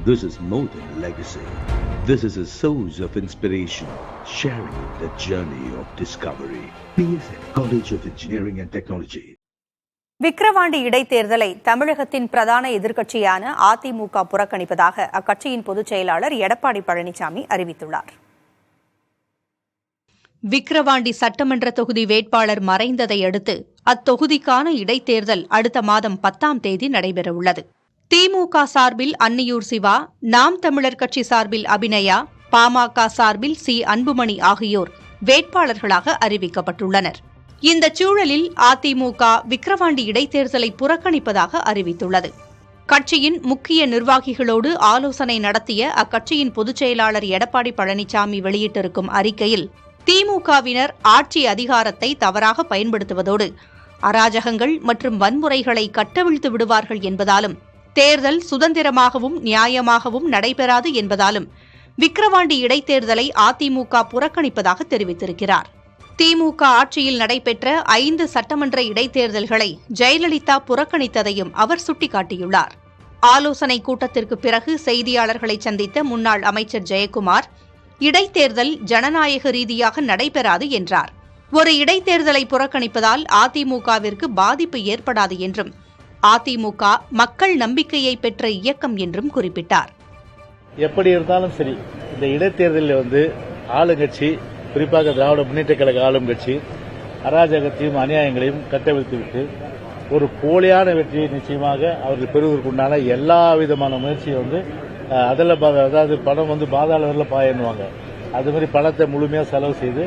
This is more than legacy. This is a source of inspiration, sharing the journey of discovery. PSN College of Engineering and Technology. Vikravandi இடைத்தேர்தலை தமிழகத்தின் பிரதான எதிர்க்கட்சியான அதிமுக புறக்கணிப்பதாக அக்கட்சியின் பொதுச் செயலாளர் எடப்பாடி பழனிசாமி அறிவித்துள்ளார். விக்கிரவாண்டி சட்டமன்ற தொகுதி வேட்பாளர் மறைந்ததை அடுத்து அத்தொகுதிக்கான இடைத்தேர்தல் அடுத்த மாதம் 10ஆம் தேதி நடைபெறவுள்ளது. திமுக சார்பில் அன்னியூர் சிவா, நாம் தமிழர் கட்சி சார்பில் அபிநயா, பாமக சார்பில் சி. அன்புமணி ஆகியோர் வேட்பாளர்களாக அறிவிக்கப்பட்டுள்ளனர். இந்த சூழலில் அதிமுக விக்கிரவாண்டி இடைத்தேர்தலை புறக்கணிப்பதாக அறிவித்துள்ளது. கட்சியின் முக்கிய நிர்வாகிகளோடு ஆலோசனை நடத்திய அக்கட்சியின் பொதுச் செயலாளர் எடப்பாடி பழனிசாமி வெளியிட்டிருக்கும் அறிக்கையில் திமுகவினர் ஆட்சி அதிகாரத்தை தவறாக பயன்படுத்துவதோடு அராஜகங்கள் மற்றும் வன்முறைகளை கட்டவிழ்த்து விடுவார்கள் என்பதாலும் தேர்தல் சுதந்திரமாகவும் நியாயமாகவும் நடைபெறாது என்பதாலும் விக்கிரவாண்டி இடைத்தேர்தலை அதிமுக புறக்கணிப்பதாக தெரிவித்திருக்கிறார். திமுக ஆட்சியில் நடைபெற்ற 5 சட்டமன்ற இடைத்தேர்தல்களை ஜெயலலிதா புறக்கணித்ததையும் அவர் சுட்டிக்காட்டியுள்ளார். ஆலோசனைக் கூட்டத்திற்கு பிறகு செய்தியாளர்களை சந்தித்த முன்னாள் அமைச்சர் ஜெயக்குமார், இடைத்தேர்தல் ஜனநாயக ரீதியாக நடைபெறாது என்றார். ஒரு இடைத்தேர்தலை புறக்கணிப்பதால் அதிமுகவிற்கு பாதிப்பு ஏற்படாது என்றும், அதிமுக மக்கள் நம்பிக்கையை பெற்ற இயக்கம் என்றும் குறிப்பிட்டார். எப்படி இருந்தாலும் சரி, இந்த இடைத்தேர்தலில் ஆளுங்கட்சி, குறிப்பாக திராவிட முன்னேற்ற கழக ஆளும் கட்சி அராஜகத்தையும் அநியாயங்களையும் கட்டவிழ்த்துவிட்டு ஒரு போலியான வெற்றியை நிச்சயமாக அவர்கள் பெறுவதற்குண்டான எல்லா விதமான முயற்சியை அதாவது பணம் பாதாள வரல பாயன்னுவாங்க, அது மாதிரி பணத்தை முழுமையாக செலவு செய்து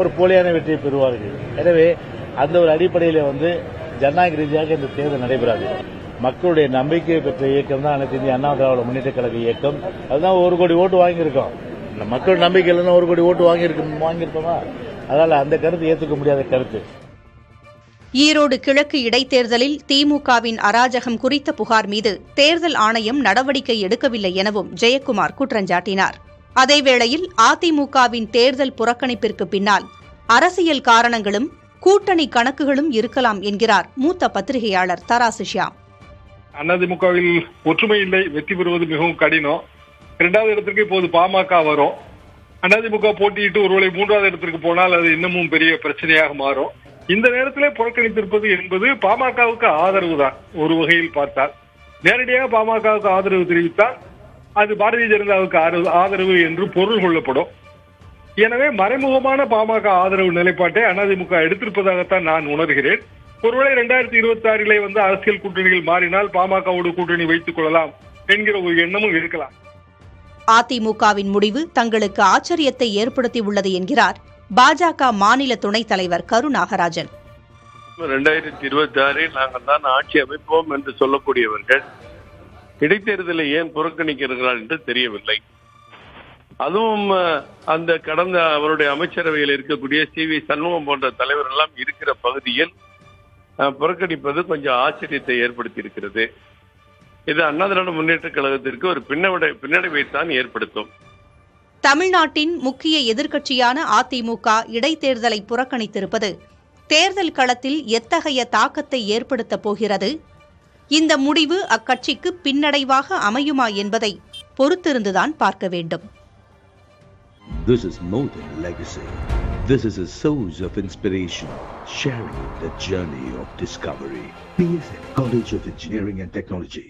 ஒரு போலியான வெற்றியை பெறுவார்கள். எனவே அந்த ஒரு அடிப்படையில் ஜனநாயக ரீதியாக இந்த தேர்தல் நடைபெறாது. மக்களுடைய நம்பிக்கையை பெற்ற இயக்கம் தான் அனைத்து இந்திய அண்ணா திராவிட முன்னேற்ற கழக இயக்கம். அதுதான் 1 கோடி ஓட்டு வாங்கியிருக்கோம். மக்கள் நம்பிக்கை இல்லைன்னா 1 கோடி ஓட்டு வாங்கியிருக்கோமா? அதனால அந்த கருத்து ஏற்றுக்க முடியாத கருத்து. ஈரோடு கிழக்கு இடைத்தேர்தலில் திமுகவின் அராஜகம் குறித்த புகார் மீது தேர்தல் ஆணையம் நடவடிக்கை எடுக்கவில்லை எனவும் ஜெயக்குமார் குற்றஞ்சாட்டினார். அதேவேளையில் அதிமுகவின் தேர்தல் புறக்கணிப்பிற்கு பின்னால் அரசியல் காரணங்களும் கூட்டணி கணக்குகளும் இருக்கலாம் என்கிறார் மூத்த பத்திரிகையாளர் தராசு ஷியாம். அதிமுகவில் ஒற்றுமை இல்லை, வெற்றி பெறுவது மிகவும் கடினம். 2வது இடத்திற்கு இப்போது பாமக வரும். அதிமுக போட்டியிட்டு ஒருவேளை 3வது இடத்திற்கு போனால் அது இன்னமும் பெரிய பிரச்சனையாக மாறும். இந்த நேரத்திலே புறக்கணித்திருப்பது என்பது பாமகவுக்கு ஆதரவு தான். ஒரு வகையில் பார்த்தால் நேரடியாக பாமகவுக்கு ஆதரவு தெரிவித்தால் அது பாரதிய ஜனதாவுக்கு ஆதரவு என்று பொருள் கொள்ளப்படும். எனவே மறைமுகமான பாமக ஆதரவு நிலைப்பாட்டை அதிமுக எடுத்திருப்பதாகத்தான் நான் உணர்கிறேன். ஒருவேளை 2026 அரசியல் கூட்டணிகள் மாறினால் பாமகவோடு கூட்டணி வைத்துக் கொள்ளலாம் என்கிற ஒரு எண்ணமும் இருக்கலாம். அதிமுகவின் முடிவு தங்களுக்கு ஆச்சரியத்தை ஏற்படுத்தியுள்ளது என்கிறார் பாஜக மாநில துணைத் தலைவர் கருநாகராஜன். 2026 நாங்கள் தான் ஆட்சி அமைப்போம் என்று சொல்லக்கூடியவர்கள் இடைத்தேர்தலை ஏன் புறக்கணிக்கிறார்கள் என்று தெரியவில்லை. அதுவும் அந்த கடந்த அவருடைய அமைச்சரவையில் இருக்கக்கூடிய CV சண்முகம் போன்ற தலைவர் எல்லாம் இருக்கிற பகுதியில் புறக்கணிப்பது கொஞ்சம் ஆச்சரியத்தை ஏற்படுத்தி இருக்கிறது. இது அண்ணா திராவிட முன்னேற்ற கழகத்திற்கு ஒரு பின்னடைவைத்தான் ஏற்படுத்தும். தமிழ்நாட்டின் முக்கிய எதிர்க்கட்சியான அதிமுக இடைத்தேர்தலை புறக்கணித்திருப்பது தேர்தல் களத்தில் எத்தகைய தாக்கத்தை ஏற்படுத்தப் போகிறது? இந்த முடிவு அக்கட்சிக்கு பின்னடைவாக அமையுமா என்பதை பொறுத்திருந்துதான் பார்க்க வேண்டும். This is more than legacy. This is a source of inspiration, sharing the journey of discovery. PSN College of Engineering and Technology.